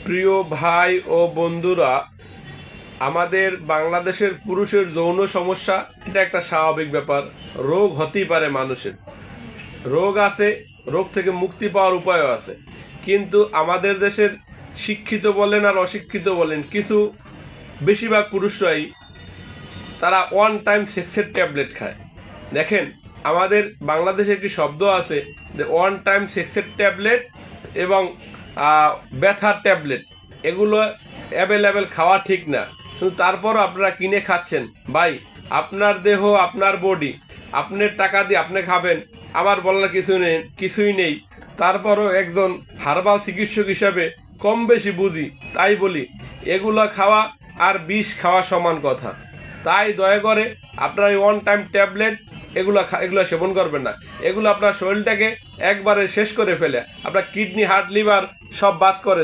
প্রিয় ভাই ও বন্ধুরা, আমাদের বাংলাদেশের পুরুষের যৌন সমস্যা এটা একটা স্বাভাবিক ব্যাপার। রোগ হতেই পারে মানুষের, রোগ আছে, রোগ থেকে মুক্তি পাওয়ার উপায়ও আছে। কিন্তু আমাদের দেশের শিক্ষিত বলেন আর অশিক্ষিত বলেন, কিছু বেশিরভাগ পুরুষরাই তারা ওয়ান টাইম সেক্সের ট্যাবলেট খায়। দেখেন, আমাদের বাংলাদেশে একটি শব্দ আছে যে ওয়ান টাইম সেক্সের ট্যাবলেট এবং ব্যথার ট্যাবলেট, এগুলো অ্যাভেলেবেল খাওয়া ঠিক না। কিন্তু তারপরও আপনারা কিনে খাচ্ছেন। ভাই, আপনার দেহ, আপনার বডি, আপনার টাকা দিয়ে আপনি খাবেন, আমার বলার কিছুই নেই। তারপরও একজন হার্বাল চিকিৎসক হিসাবে কম বেশি বুঝি, তাই বলি এগুলো খাওয়া আর বিষ খাওয়া সমান কথা। তাই দয়া করে আপনার এই ওয়ান টাইম ট্যাবলেট এগুলো সেবন করবেন না। এগুলো আপনার শরীরটাকে একবারে শেষ করে ফেলে, আপনার কিডনি, হার্ট, লিভার সব বাদ করে